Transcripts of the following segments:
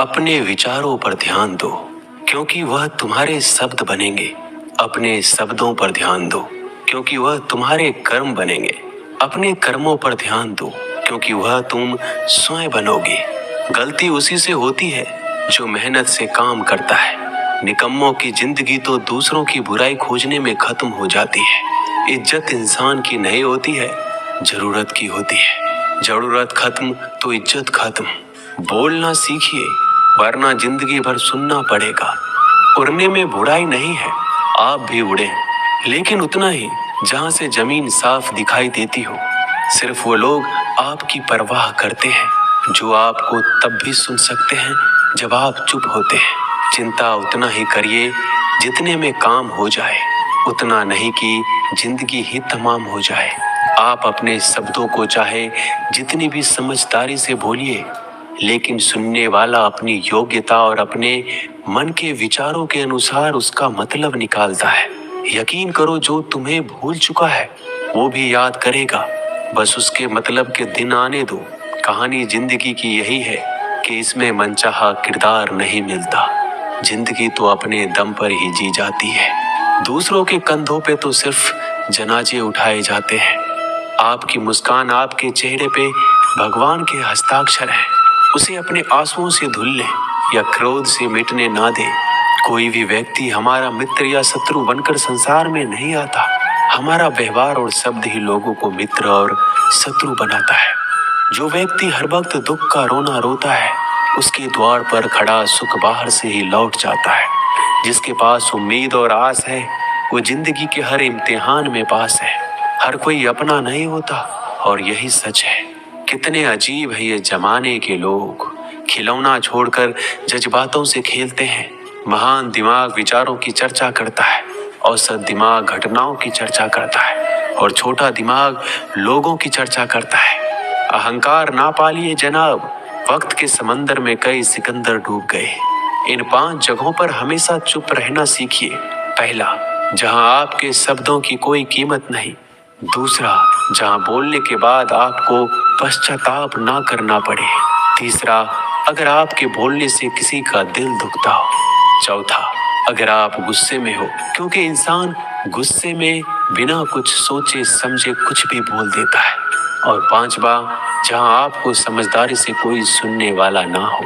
अपने विचारों पर ध्यान दो, क्योंकि वह तुम्हारे शब्द बनेंगे। अपने शब्दों पर ध्यान दो, क्योंकि वह तुम्हारे कर्म बनेंगे। अपने कर्मों पर ध्यान दो, क्योंकि वह तुम स्वयं बनोगे। गलती उसी से होती है जो मेहनत से काम करता है। निकम्मों की जिंदगी तो दूसरों की बुराई खोजने में खत्म हो जाती है। इज्जत इंसान की नहीं होती है, जरूरत की होती है। जरूरत खत्म तो इज्जत खत्म। बोलना सीखिए, वरना जिंदगी भर सुनना पड़ेगा। उड़ने में बुराई नहीं है, आप भी उड़े, लेकिन उतना ही जहां से जमीन साफ दिखाई देती हो। सिर्फ वो लोग आपकी परवाह करते हैं जो आपको तब भी सुन सकते हैं जब आप चुप होते हैं। चिंता उतना ही करिए जितने में काम हो जाए, उतना नहीं कि जिंदगी ही तमाम हो जाए। आप अपने शब्दों को चाहे जितनी भी समझदारी से बोलिए, लेकिन सुनने वाला अपनी योग्यता और अपने मन के विचारों के अनुसार उसका मतलब निकालता है। यकीन करो, जो तुम्हें भूल चुका है वो भी याद करेगा, बस उसके मतलब के दिन आने दो। कहानी जिंदगी की यही है कि इसमें मनचाहा किरदार नहीं मिलता। जिंदगी तो अपने दम पर ही जी जाती है। दूसरों के कंधों पे तो सिर्फ जनाजे उठाए जाते हैं। आपकी मुस्कान आपके चेहरे पे भगवान के हस्ताक्षर है। उसे अपने आंसुओं से धुल ले या क्रोध से मिटने ना दे। कोई भी व्यक्ति हमारा मित्र या शत्रु बनकर संसार में नहीं आता। हमारा व्यवहार और शब्द ही लोगों को मित्र और शत्रु बनाता है। जो व्यक्ति हर वक्त दुख का रोना रोता है, उसके द्वार पर खड़ा सुख बाहर से ही लौट जाता है। जिसके पास उम्मीद और आस है, वो जिंदगी के हर इम्तिहान में पास है। हर कोई अपना नहीं होता, और यही सच है। कितने अजीब है ये जमाने के लोग, खिलौना छोड़कर जज्बातों से खेलते हैं। महान दिमाग विचारों की चर्चा करता है, औसत दिमाग घटनाओं की चर्चा करता है, और छोटा दिमाग लोगों की चर्चा करता है। अहंकार ना पालिए जनाब, वक्त के समंदर में कई सिकंदर डूब गए। इन 5 जगहों पर हमेशा चुप रहना सीखिए। पहला, जहां आपके शब्दों की कोई कीमत नहीं। दूसरा, जहां बोलने के बाद आपको पश्चाताप ना करना पड़े। तीसरा, अगर आपके बोलने से किसी का दिल दुखता हो। चौथा, अगर आप गुस्से में हो, क्योंकि इंसान गुस्से में बिना कुछ सोचे समझे कुछ भी बोल देता है। और पांचवा, जहां आपको समझदारी से कोई सुनने वाला ना हो।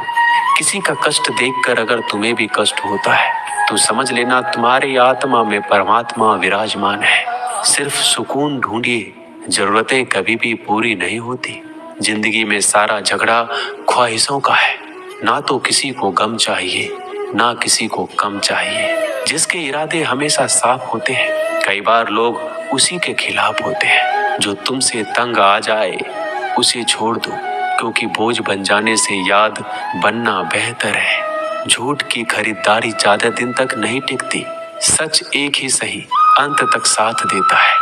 किसी का कष्ट देखकर अगर तुम्हें भी कष्ट होता है, तो समझ लेना तुम्हारी आत्मा में परमात्मा विराजमान है। सिर्फ सुकून ढूंढिए, जरूरतें कभी भी पूरी नहीं होती। जिंदगी में सारा झगड़ा ख्वाहिशों का है। ना तो किसी को गम चाहिए, ना किसी को कम चाहिए। जिसके इरादे हमेशा साफ होते हैं, कई बार लोग उसी के खिलाफ होते हैं। जो तुमसे तंग आ जाए उसे छोड़ दो, क्योंकि बोझ बन जाने से याद बनना बेहतर है। झूठ की खरीदारी ज्यादा दिन तक नहीं टिकती। सच एक ही सही अंत तक साथ देता है।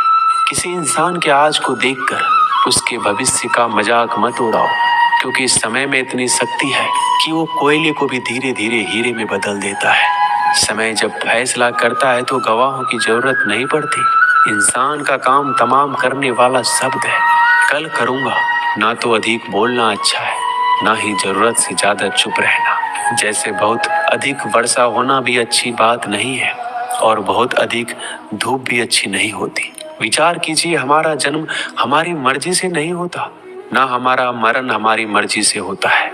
किसी इंसान के आज को देखकर उसके भविष्य का मजाक मत उड़ाओ, क्योंकि इस समय में इतनी शक्ति है कि वो कोयले को भी धीरे धीरे हीरे में बदल देता है। समय जब फैसला करता है तो गवाहों की जरूरत नहीं पड़ती। इंसान का काम तमाम करने वाला शब्द है। कल करूंगा, ना तो अधिक बोलना अच्छा है, ना ही जरूरत से ज्यादा चुप रहना। जैसे बहुत अधिक वर्षा होना भी अच्छी बात नहीं है, और बहुत अधिक धूप भी अच्छी नहीं होती। विचार कीजिए, हमारा जन्म हमारी मर्जी से नहीं होता, ना हमारा मरण हमारी मर्जी से होता है।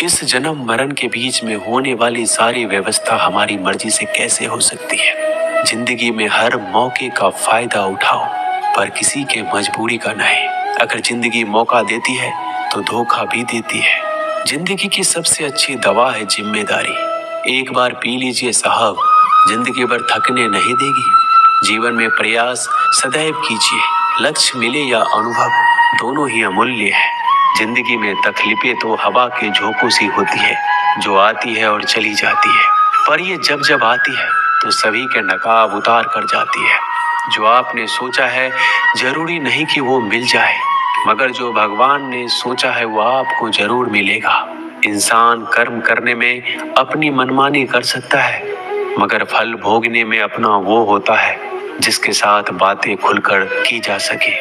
इस जन्म मरण के बीच में होने वाली सारी व्यवस्था हमारी मर्जी से कैसे हो सकती है। जिंदगी में हर मौके का फायदा उठाओ, पर किसी के मजबूरी का नहीं। अगर जिंदगी मौका देती है तो धोखा भी देती है। जिंदगी की सबसे अच्छी दवा है जिम्मेदारी। एक बार पी लीजिए साहब, जिंदगी भर थकने नहीं देगी। जीवन में प्रयास सदैव कीजिए। लक्ष्य मिले या अनुभव, दोनों ही अमूल्य है। जिंदगी में तकलीफें तो हवा के झोंकों सी होती है, जो आती है और चली जाती है। पर ये जब जब आती है तो सभी के नकाब उतार कर जाती है। जो आपने सोचा है जरूरी नहीं कि वो मिल जाए, मगर जो भगवान ने सोचा है वो आपको जरूर मिलेगा। इंसान कर्म करने में अपनी मनमानी कर सकता है, मगर फल भोगने में अपना वो होता है जिसके साथ बातें खुलकर की जा सके।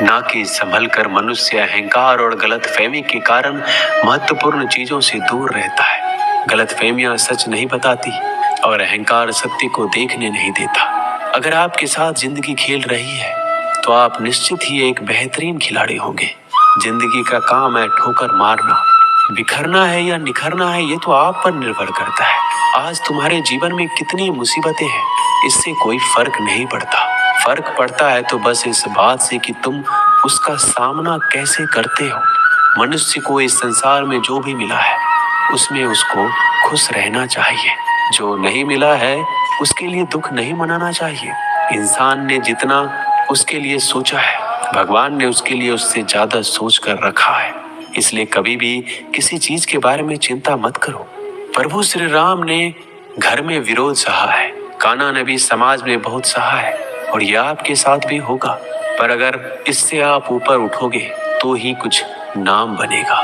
ना कि संभल कर मनुष्य अहंकार और गलतफहमी के कारण महत्वपूर्ण चीजों से दूर रहता है। गलतफहमियां सच नहीं बताती और अहंकार सत्य को देखने नहीं देता। अगर आपके साथ जिंदगी खेल रही है तो आप निश्चित ही एक बेहतरीन खिलाड़ी होंगे। जिंदगी का काम है ठोकर मारना। बिखरना है या निखरना है ये तो आप पर निर्भर करता है। आज तुम्हारे जीवन में कितनी मुसीबतें हैं इससे कोई फर्क नहीं पड़ता। फर्क पड़ता है तो बस इस बात से कि तुम उसका सामना कैसे करते हो। मनुष्य को इस संसार में जो भी मिला है उसमें उसको खुश रहना चाहिए। जो नहीं मिला है उसके लिए दुख नहीं मनाना चाहिए। इंसान ने जितना उसके लिए सोचा है भगवान ने उसके लिए उससे ज्यादा सोच कर रखा है। इसलिए कभी भी किसी चीज के बारे में चिंता मत करो। प्रभु श्री राम ने घर में विरोध सहा है, कान्हा ने भी समाज में बहुत सहा है और यह आपके साथ भी होगा। पर अगर इससे आप ऊपर उठोगे तो ही कुछ नाम बनेगा।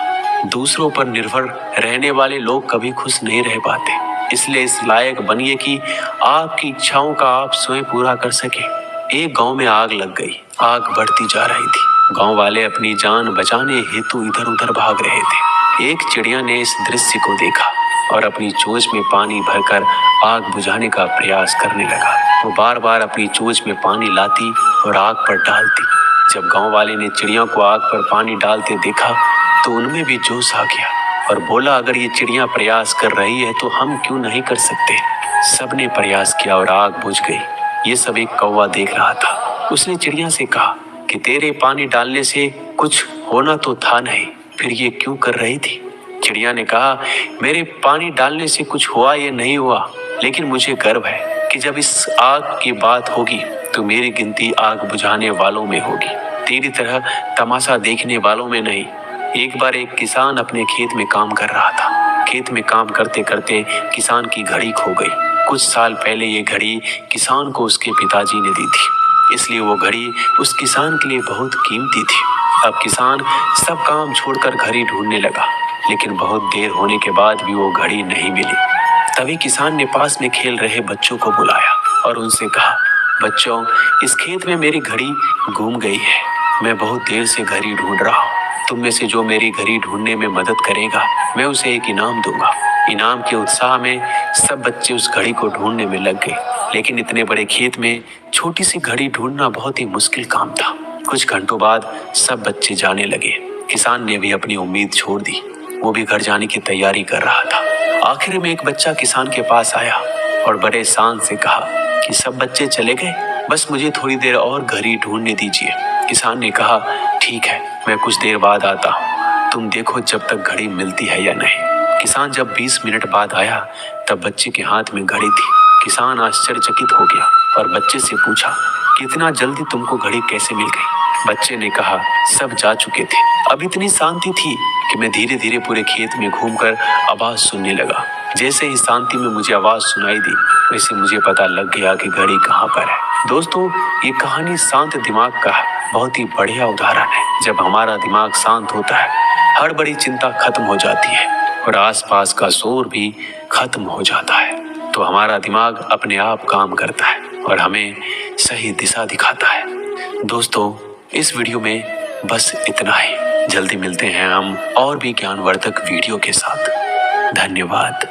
दूसरों पर निर्भर रहने वाले लोग कभी खुश नहीं रह पाते। इसलिए इस लायक बनिए कि आपकी इच्छाओं का आप स्वयं पूरा कर सके। एक गांव में आग लग गई। आग बढ़ती जा रही थी। गांव वाले अपनी जान बचाने हेतु इधर उधर भाग रहे थे। एक चिड़िया ने इस दृश्य को देखा और अपनी चोंच में पानी भरकर आग बुझाने का प्रयास करने लगा। वो बार बार अपनी चोंच में पानी लाती और आग पर डालती। जब गांव वाले ने चिड़िया को आग पर पानी डालते देखा तो उनमें भी जोश आ गया और बोला, अगर ये चिड़िया प्रयास कर रही है तो हम क्यों नहीं कर सकते। सबने प्रयास किया और आग बुझ गई। ये सब एक कौवा देख रहा था। उसने चिड़िया से कहा कि तेरे पानी डालने से कुछ होना तो था नहीं, फिर ये क्यों कर रही थी। चिड़िया ने कहा, मेरे पानी डालने से कुछ हुआ या नहीं हुआ, लेकिन मुझे गर्व है कि जब इस आग की बात होगी तो मेरी गिनती आग बुझाने वालों में होगी, तेरी तरह तमाशा देखने वालों में नहीं। एक बार एक किसान अपने खेत में काम कर रहा था। खेत में काम करते करते किसान की घड़ी खो गई। कुछ साल पहले ये घड़ी किसान को उसके पिताजी ने दी थी, इसलिए वो घड़ी उस किसान के लिए बहुत कीमती थी। अब किसान सब काम छोड़कर घड़ी ढूंढने लगा, लेकिन बहुत देर होने के बाद भी वो घड़ी नहीं मिली। तभी किसान ने पास में खेल रहे बच्चों को बुलाया और उनसे कहा, बच्चों, इस खेत में मेरी घड़ी गुम गई है। मैं बहुत देर से घड़ी ढूंढ रहा हूँ। तुम में से जो मेरी घड़ी ढूंढने में मदद करेगा मैं उसे एक इनाम दूंगा। इनाम के उत्साह में सब बच्चे उस घड़ी को ढूंढने में लग गए, लेकिन इतने बड़े खेत में छोटी सी घड़ी ढूंढना बहुत ही मुश्किल काम था। कुछ घंटों बाद सब बच्चे जाने लगे। किसान ने भी अपनी उम्मीद छोड़ दी। वो भी घर जाने की तैयारी कर रहा था। आखिर में एक बच्चा किसान के पास आया और बड़े शान से कहा कि सब बच्चे चले गए, बस मुझे थोड़ी देर और घड़ी ढूंढने दीजिए। किसान ने कहा, ठीक है, मैं कुछ देर बाद आता हूँ, तुम देखो जब तक घड़ी मिलती है या नहीं। किसान जब 20 मिनट बाद आया तब बच्चे के हाथ में घड़ी थी। किसान आश्चर्यचकित हो गया और बच्चे से पूछा कि इतना जल्दी तुमको घड़ी कैसे मिल गई। बच्चे ने कहा, सब जा चुके थे। अब इतनी शांति थी कि मैं धीरे धीरे पूरे खेत में घूमकर आवाज सुनने लगा। जैसे ही शांति में मुझे आवाज सुनाई दी वैसे मुझे पता लग गया कि घड़ी कहाँ पर है। दोस्तों, ये कहानी शांत दिमाग का बहुत ही बढ़िया उदाहरण है। जब हमारा दिमाग शांत होता है हर बड़ी चिंता खत्म हो जाती है और आसपास का शोर भी खत्म हो जाता है। तो हमारा दिमाग अपने आप काम करता है और हमें सही दिशा दिखाता है। दोस्तों, इस वीडियो में बस इतना ही। जल्दी मिलते हैं हम और भी ज्ञानवर्धक वीडियो के साथ। धन्यवाद।